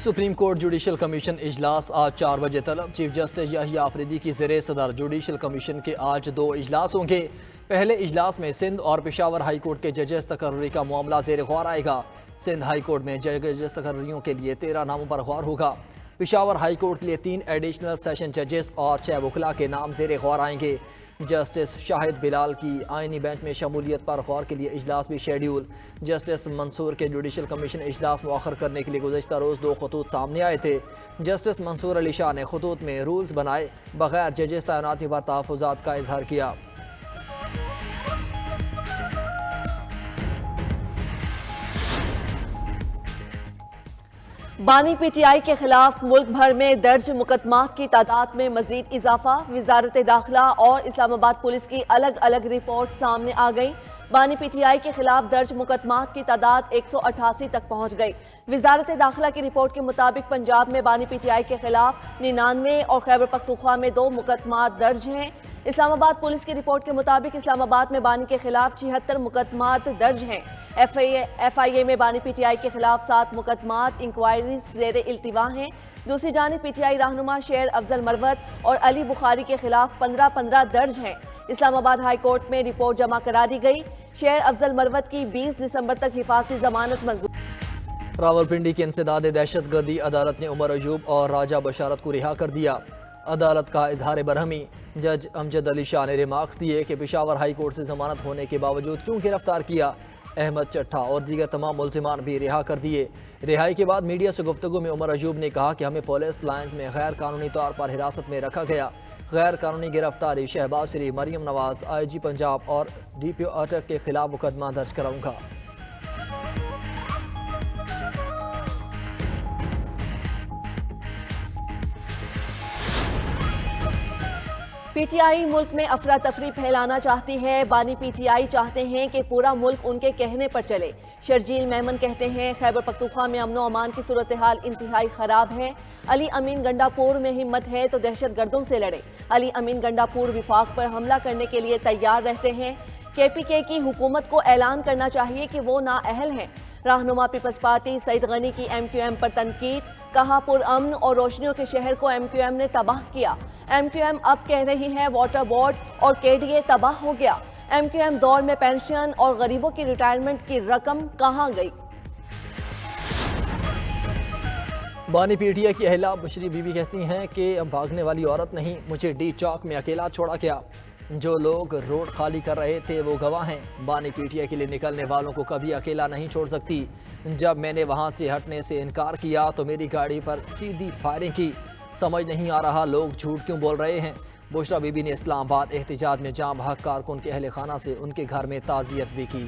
Supreme court judicial commission اجلاس آج 4 بجے طلب۔ چیف جسٹس یحییٰ آفریدی کی زیر صدر جوڈیشل کمیشن کے آج 2 اجلاس ہوں گے۔ پہلے اجلاس میں سندھ اور پشاور ہائی کورٹ کے ججز تقرری کا معاملہ زیر غور آئے گا۔ سندھ ہائی کورٹ میں ججز تقرریوں کے لیے 13 ناموں پر غور ہوگا۔ پشاور ہائی کورٹ کے لیے 3 ایڈیشنل سیشن ججز اور 6 وکلاء کے نام زیر غور آئیں گے۔ جسٹس شاہد بلال کی آئینی بینچ میں شمولیت پر غور کے لیے اجلاس بھی شیڈیول۔ جسٹس منصور کے جوڈیشل کمیشن اجلاس مؤخر کرنے کے لیے گزشتہ روز 2 خطوط سامنے آئے تھے۔ جسٹس منصور علی شاہ نے خطوط میں رولز بنائے بغیر ججز تعیناتی پر تحفظات کا اظہار کیا۔ بانی پی ٹی آئی کے خلاف ملک بھر میں درج مقدمات کی تعداد میں مزید اضافہ۔ وزارت داخلہ اور اسلام آباد پولیس کی الگ الگ رپورٹ سامنے آ گئی۔ بانی پی ٹی آئی کے خلاف درج مقدمات کی تعداد 188 تک پہنچ گئی۔ وزارت داخلہ کی رپورٹ کے مطابق پنجاب میں بانی پی ٹی آئی کے خلاف 99 اور خیبر پختونخوا میں 2 مقدمات درج ہیں۔ اسلام آباد پولیس کی رپورٹ کے مطابق اسلام آباد میں بانی کے خلاف 76 مقدمات درج ہیں۔ ایف آئی اے میں بانی پی ٹی آئی کے خلاف 7 مقدمات انکوائریز زیر التوا ہیں۔ دوسری جانب پی ٹی آئی رہنما شیر افضل مروت اور علی بخاری کے خلاف 15 درج ہیں۔ اسلام آباد ہائی کورٹ میں رپورٹ جمع کرا دی گئی۔ شیر افضل مروت کی 20 دسمبر تک حفاظتی ضمانت منظور۔ راولپنڈی کی انسداد دہشت گردی عدالت نے عمر ایوب اور راجہ بشارت کو رہا کر دیا۔ عدالت کا اظہار برہمی۔ جج امجد علی شاہ نے ریمارکس دیے کہ پشاور ہائی کورٹ سے ضمانت ہونے کے باوجود کیوں گرفتار کیا۔ احمد چٹھا اور دیگر تمام ملزمان بھی رہا کر دیے۔ رہائی کے بعد میڈیا سے گفتگو میں عمر ایوب نے کہا کہ ہمیں پولیس لائنز میں غیر قانونی طور پر حراست میں رکھا گیا۔ غیر قانونی گرفتاری شہباز شریف، مریم نواز، آئی جی پنجاب اور ڈی پی او اٹک کے خلاف مقدمہ درج کراؤں گا۔ پی ٹی آئی ملک میں افراتفری پھیلانا چاہتی ہے۔ بانی پی ٹی آئی چاہتے ہیں کہ پورا ملک ان کے کہنے پر چلے۔ شرجیل میمن کہتے ہیں خیبر پختونخوا میں امن و امان کی صورتحال انتہائی خراب ہے۔ علی امین گنڈا پور میں ہمت ہے تو دہشت گردوں سے لڑے۔ علی امین گنڈا پور وفاق پر حملہ کرنے کے لیے تیار رہتے ہیں۔ کے پی کے کی حکومت کو اعلان کرنا چاہیے کہ وہ نااہل ہیں۔ رہنما پیپلز پارٹی سعید غنی کی ایم کیو ایم پر تنقید۔ کہا پرامن اور روشنیوں کے شہر کو ایم کیو ایم نے تباہ کیا۔ ایم کیو ایم اب کہہ رہی ہے واٹر بورڈ اور کے ڈی اے تباہ ہو گیا۔ ایم کیو ایم دور میں پینشن اور غریبوں کی ریٹائرمنٹ کی رقم کہاں گئی؟ بانی پی ٹی آئی کی اہلیہ بشری بی بی کہتی ہیں کہ بھاگنے والی عورت نہیں، مجھے ڈی چوک میں اکیلا چھوڑا گیا۔ جو لوگ روڈ خالی کر رہے تھے وہ گواہ ہیں۔ بانی پی ٹی آئی کے لیے نکلنے والوں کو کبھی اکیلا نہیں چھوڑ سکتی۔ جب میں نے وہاں سے ہٹنے سے انکار کیا تو میری گاڑی پر سیدھی فائرنگ کی۔ سمجھ نہیں آ رہا لوگ جھوٹ کیوں بول رہے ہیں۔ بشریٰ بی بی نے اسلام آباد احتجاج میں جاں بحق کارکن کے اہل خانہ سے ان کے گھر میں تعزیت بھی کی۔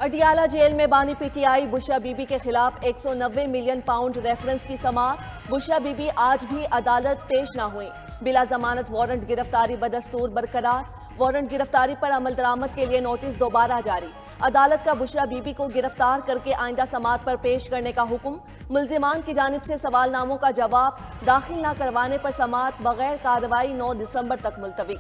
اڈیالہ جیل میں بانی P T I Bushra Bibi بی کے خلاف 190 ملین پاؤنڈ ریفرنس کی سماعت۔ بشریٰ بی بی آج بھی عدالت پیش نہ ہوئی۔ بلا ضمانت وارنٹ گرفتاری بدستور برقرار۔ وارنٹ گرفتاری پر عمل درآمد کے لیے نوٹس دوبارہ جاری۔ عدالت کا بشریٰ بی بی کو گرفتار کر کے آئندہ سماعت پر پیش کرنے کا حکم۔ ملزمان کی جانب سے سوال ناموں کا جواب داخل نہ کروانے پر سماعت بغیر کارروائی 9 دسمبر تک ملتوی۔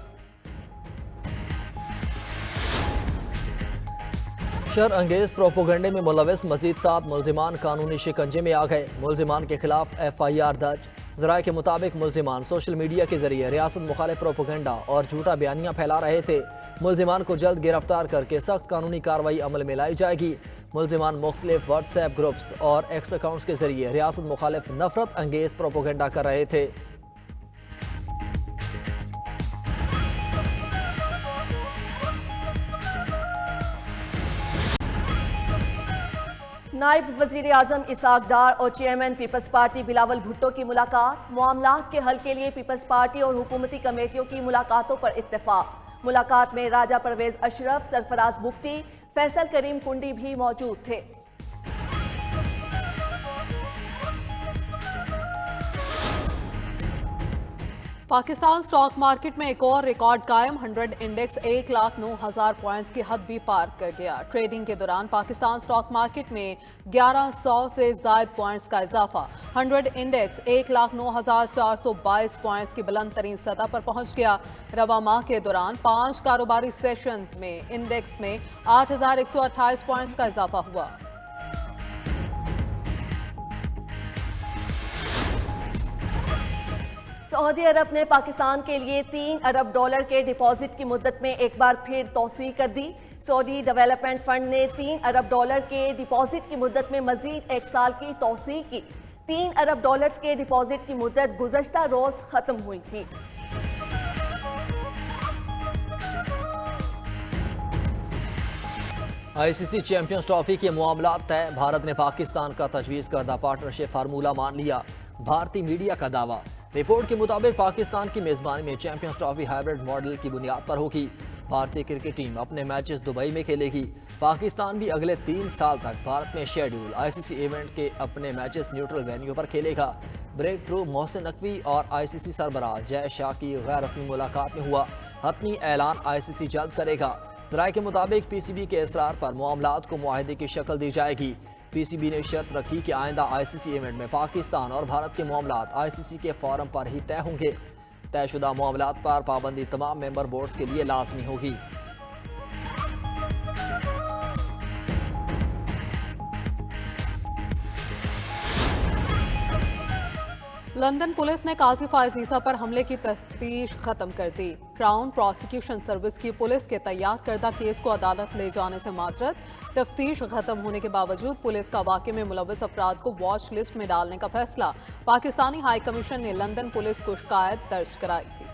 شر انگیز پروپیگنڈے میں ملوث مزید 7 ملزمان قانونی شکنجے میں آ گئے۔ ملزمان کے خلاف ایف آئی آر درج۔ ذرائع کے مطابق ملزمان سوشل میڈیا کے ذریعے ریاست مخالف پروپیگنڈا اور جھوٹا بیانیاں پھیلا رہے تھے۔ ملزمان کو جلد گرفتار کر کے سخت قانونی کارروائی عمل میں لائی جائے گی۔ ملزمان مختلف واٹس ایپ گروپس اور ایکس اکاؤنٹس کے ذریعے ریاست مخالف نفرت انگیز پروپیگنڈا کر رہے تھے۔ نائب وزیر اعظم اسحاق ڈار اور chairman Peoples Party Bilawal Bhutto کی ملاقات۔ معاملات کے حل کے لیے پیپلز پارٹی اور حکومتی کمیٹیوں کی ملاقاتوں پر اتفاق۔ ملاقات میں راجہ پرویز اشرف، سرفراز بگٹی، فیصل کریم کنڈی بھی موجود تھے۔ पाकिस्तान स्टॉक मार्केट में एक और रिकॉर्ड कायम। 100 इंडेक्स 1,09,000 पॉइंट्स की हद भी पार कर गया। ट्रेडिंग के दौरान पाकिस्तान स्टॉक मार्केट में 1100 से जायद पॉइंट्स का इजाफा। 100 इंडेक्स 1,09,422 पॉइंट्स की बुलंद तरीन सतह पर पहुंच गया। रवा माह के दौरान 5 कारोबारी सेशन में इंडेक्स में 8,128 पॉइंट्स का इजाफा हुआ। सऊदी अरब ने पाकिस्तान के लिए $3 अरब के डिपॉजिट की मुद्दत में एक बार फिर तौसीह कर दी। सऊदी डेवलपमेंट फंड ने $3 अरब के डिपॉजिट की मुद्दत में मजीद एक साल की तौसीह की। $3 अरब के डिपॉजिट की मुद्दत गुज़श्ता रोज खत्म हुई थी। आईसीसी चैंपियंस ट्रॉफी के मामला तय। भारत ने पाकिस्तान का तजवीज़ करदा पार्टनरशिप फार्मूला मान लिया। भारतीय मीडिया का दावा। रिपोर्ट के मुताबिक पाकिस्तान की मेजबानी में चैंपियंस ट्रॉफी हाइब्रिड मॉडल की बुनियाद पर होगी। भारतीय क्रिकेट टीम अपने मैचेस दुबई में खेलेगी। पाकिस्तान भी अगले 3 साल तक भारत में शेड्यूल आईसीसी इवेंट के अपने मैचेस न्यूट्रल वेन्यू पर खेलेगा। ब्रेक थ्रू मोहसिन नकवी और आईसीसी सरबराह जय शाह की गैर रस्मी मुलाकात में हुआ। हतमी ऐलान आईसीसी जल्द करेगा। राय के मुताबिक पीसीबी के इसरार पर मामलात को मुआहदे की शक्ल दी जाएगी। पीसीबी ने शर्त रखी कि आइंदा आईसीसी इवेंट में पाकिस्तान और भारत के मामलात आईसीसी के फोरम पर ही तय होंगे। तयशुदा मामलात पर पाबंदी तमाम मेंबर बोर्ड्स के लिए लाजमी होगी। लंदन पुलिस ने काजी फायज ईसा पर हमले की तफ्तीश खत्म कर दी। क्राउन प्रोसिक्यूशन सर्विस की पुलिस के तैयार करदा केस को अदालत ले जाने से माजरत। तफ्तीश खत्म होने के बावजूद पुलिस का वाक़े में मुलव्वस अफराद को वॉच लिस्ट में डालने का फैसला। पाकिस्तानी हाई कमीशन ने लंदन पुलिस को शिकायत दर्ज कराई थी।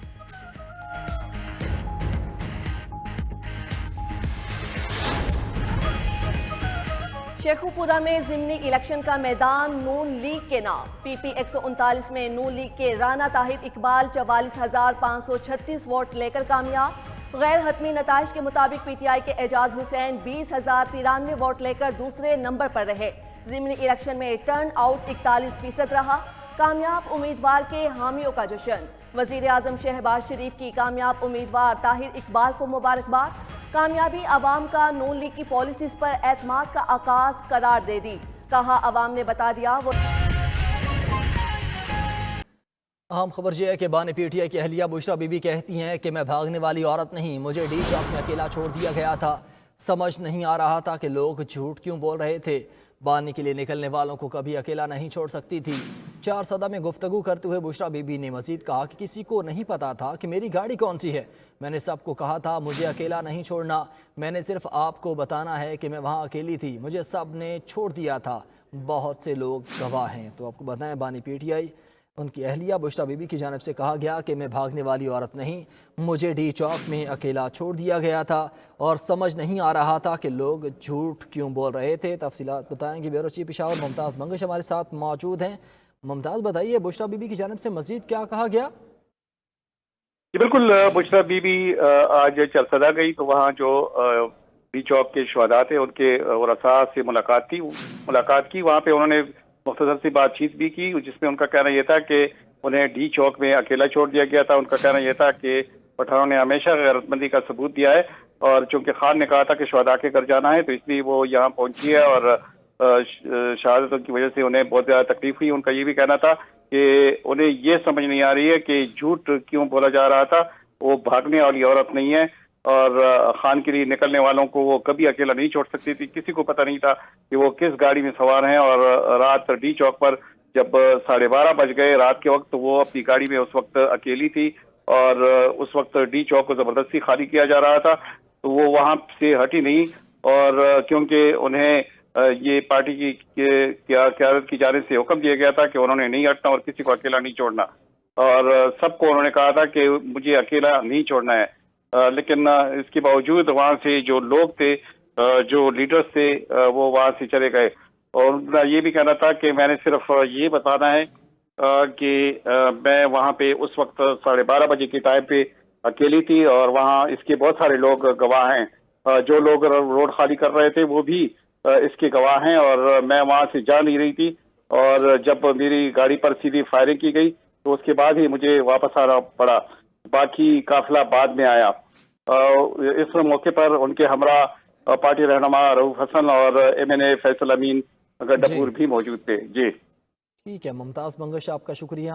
शेखुपुरा में ज़िमनी इलेक्शन का मैदान नून लीग के नाम। पीपी 139 में नून लीग के राना ताहिर इकबाल 44,536 वोट लेकर कामयाब। गैर हतमी नताइज के मुताबिक पीटीआई के एजाज हुसैन 20,093 वोट लेकर दूसरे नंबर पर रहे। ज़िमनी इलेक्शन में टर्न आउट 41% रहा। कामयाब उम्मीदवार के हामियों का जश्न। वजीर आजम शहबाज शरीफ की कामयाब उम्मीदवार ताहिर इकबाल को मुबारकबाद। कामयाबी अवाम का नून लीग की पॉलिसीज पर एतमाद का आगाज करार दे दी। कहा अवाम ने बता दिया वो। अहम खबर यह है कि बानी पीटीआई की अहलिया बुशरा बीबी कहती हैं कि मैं भागने वाली औरत नहीं, मुझे डी चौक में अकेला छोड़ दिया गया था। समझ नहीं आ रहा था कि लोग झूठ क्यों बोल रहे थे। बानी के लिए निकलने वालों को कभी अकेला नहीं छोड़ सकती थी। 4 सदा में गुफ्तगू करते हुए बुशरा बीबी ने मजीद कहा कि किसी को नहीं पता था कि मेरी गाड़ी कौन सी है। मैंने सबको कहा था मुझे अकेला नहीं छोड़ना, मैंने सिर्फ आपको बताना है कि मैं वहाँ अकेली थी, मुझे सब ने छोड़ दिया था। बहुत से लोग गवाह हैं। तो आपको बताएं बानी पीटीआई उनकी अहलिया बुशरा बीबी की जानिब से कहा गया कि मैं भागने वाली औरत नहीं, मुझे डी चौक में अकेला छोड़ दिया गया था और समझ नहीं आ रहा था कि लोग झूठ क्यों बोल रहे थे। तफसीलात बताएंगे ब्यूरो चीफ पेशावर मुमताज़ मंगश हमारे साथ मौजूद हैं। मुमताज़ बताइए बुशरा बीबी की जानिब से मजीद क्या कहा गया? जी बिल्कुल, बुशरा बीबी आज चरसदा गई तो वहाँ जो डी चौक के शुहदा थे उनके वरसा से मुलाकात की। वहाँ पे उन्होंने मुख्तसर सी बातचीत भी की जिसमें उनका कहना यह था कि उन्हें डी चौक में अकेला छोड़ दिया गया था। उनका कहना यह था कि पठानों ने हमेशा गैरतमंदी का सबूत दिया है और चूंकि खान ने कहा था कि शुहदा के घर जाना है तो इसलिए वो यहाँ पहुंची है और शहादत की वजह से उन्हें बहुत ज़्यादा तकलीफ हुई। उनका ये भी कहना था कि उन्हें ये समझ नहीं आ रही है कि झूठ क्यों बोला जा रहा था। वो भागने वाली औरत नहीं है और खान के लिए निकलने वालों को वो कभी अकेला नहीं छोड़ सकती थी। किसी को पता नहीं था कि वो किस गाड़ी में सवार हैं और रात डी चौक पर जब 12:30 बज गए रात के वक्त तो वो अपनी गाड़ी में उस वक्त अकेली थी और उस वक्त डी चौक को जबरदस्ती खाली किया जा रहा था तो वो वहाँ से हटी नहीं। और क्योंकि उन्हें ये पार्टी की क़यादत की जानिब से हुक्म दिया गया था कि उन्होंने नहीं हटना और किसी को अकेला नहीं छोड़ना और सबको उन्होंने कहा था कि मुझे अकेला नहीं छोड़ना है। लेकिन इसके बावजूद वहाँ से जो लोग थे, जो लीडर्स थे, वो वहाँ से चले गए और उनका ये भी कहना था कि मैंने सिर्फ ये बताना है कि मैं वहाँ पे उस वक्त 12:30 बजे के टाइम पे अकेली थी और वहाँ इसके बहुत सारे लोग गवाह हैं। जो लोग रोड खाली कर रहे थे वो भी इसके गवाह हैं और मैं वहाँ से जा नहीं रही थी और जब मेरी गाड़ी पर सीधी फायरिंग की गई تو اس کے بعد ہی مجھے واپس آنا پڑا. باقی قافلہ بعد میں آیا. اس موقع پر ان کے ہمراہ پارٹی رہنما رؤوف حسن اور MNA فیصل امین گڈھپور بھی موجود تھے. جی ٹھیک ہے، ممتاز منگش آپ کا شکریہ.